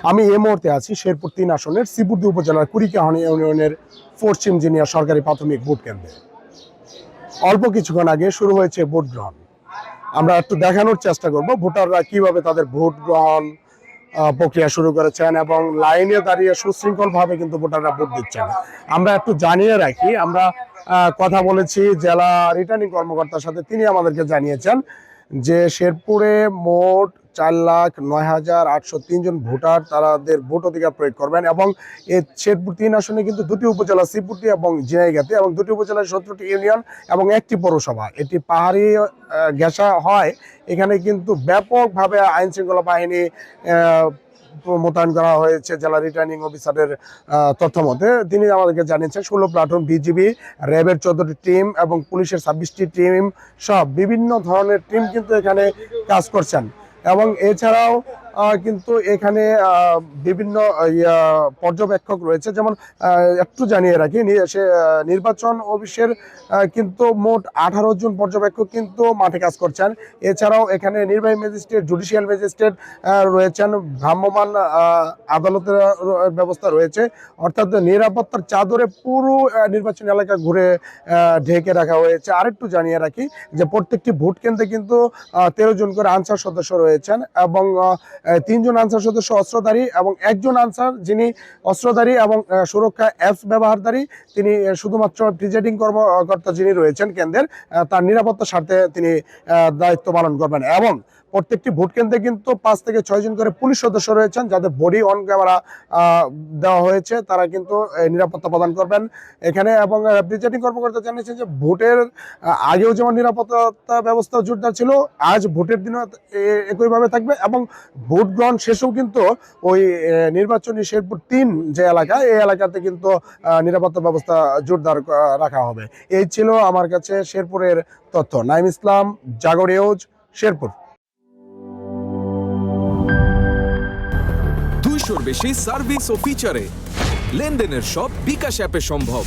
আমি এই মুহূর্তে আছি শেরপুর ৩ আসনের শ্রীপুরদী উপজেলার কুড়িকাহানি ইউনিয়নের পশ্চিম জিনিয়া সরকারি প্রাথমিক ভোট কেন্দ্রে অল্প কিছুক্ষণ আগে শুরু হয়েছে ভোট গ্রহণ। আমরা একটু দেখানোর চেষ্টা করব ভোটাররা কিভাবে তাদের ভোট গ্রহণ প্রক্রিয়া শুরু করেছেন এবং লাইনে দাঁড়িয়ে সুশৃঙ্খলভাবে কিন্তু ভোটাররা ভোট দিচ্ছেন। আমরা একটু জানিয়ে রাখি, আমরা কথা বলেছি জেলা রিটার্নিং কর্মকর্তার সাথে, তিনি আমাদেরকে জানিয়েছেন যে শেরপুরে মোট 4,09,803 জন ভোটার তাদের ভোট অধিকার প্রয়োগ করবেন এবং এই শেরপুর ৩ আসনে কিন্তু দুটি উপজেলা শ্রীপুরদী এবং ঝিনাইগাতি এবং দুটি উপজেলার 17টি ইউনিয়ন এবং একটি পৌরসভা, এটি পাহাড়ি ঘেঁষা হয়। এখানে কিন্তু ব্যাপকভাবে আইন শৃঙ্খলা বাহিনী মোতায়েন করা হয়েছে। জেলা রিটার্নিং অফিসারের তথ্য মতে তিনি আমাদেরকে জানিয়েছেন 16 প্লাটুন বিজিবি, র্যাবের 14টি টিম এবং পুলিশের 26টি টিম সব বিভিন্ন ধরনের টিম কিন্তু এখানে কাজ করছেন। এবং এছাড়াও কিন্তু এখানে বিভিন্ন পর্যবেক্ষক রয়েছে। যেমন একটু জানিয়ে রাখি, নির্বাচন অফিসের কিন্তু মোট 18 জন পর্যবেক্ষক কিন্তু মাঠে কাজ করছেন। এছাড়াও এখানে নির্বাহী ম্যাজিস্ট্রেট, জুডিশিয়াল ম্যাজিস্ট্রেট রয়েছেন, ভ্রাম্যমাণ আদালতের ব্যবস্থা রয়েছে। অর্থাৎ নিরাপত্তার চাদরে পুরো নির্বাচন এলাকা ঘুরে ঢেকে রাখা হয়েছে। আরেকটু জানিয়ে রাখি যে প্রত্যেকটি ভোট কেন্দ্রে কিন্তু 13 জন করে আনসার সদস্য রয়েছেন এবং 3 জন আনসার সদস্য অস্ত্রধারী এবং একজন আনসার যিনি অস্ত্রধারী এবং সুরক্ষা অ্যাপস ব্যবহারকারী, তিনি শুধুমাত্র প্রিজাইডিং কর্মকর্তা যিনি রয়েছেন কেন্দ্রের, তার নিরাপত্তার স্বার্থে তিনি দায়িত্ব পালন করবেন। এবং প্রত্যেকটি ভোট কেন্দ্রে কিন্তু 5 থেকে 6 জন করে পুলিশ সদস্য রয়েছেন যাদের বডি অন ক্যামেরা দেওয়া হয়েছে, তারা কিন্তু নিরাপত্তা প্রদান করবেন এখানে। এবং প্রিজাইডিং কর্মকর্তা জানিয়েছেন যে ভোটের আগেও যেমন নিরাপত্তা ব্যবস্থা জোরদার ছিল, আজ ভোটের দিনও একইভাবে থাকবে এবং ভোট গ্রহণ শেষেও কিন্তু ওই নির্বাচনী শেরপুর 3 যে এলাকা, এই এলাকাতে কিন্তু নিরাপত্তা ব্যবস্থা জোরদার রাখা হবে। এই ছিল আমার কাছে শেরপুরের তথ্য। নাইম ইসলাম, জাগর নিউজ, শেরপুর। 200-র বেশি সার্ভিস ও ফিচারে লেনদেনের সব বিকাশ অ্যাপে সম্ভব।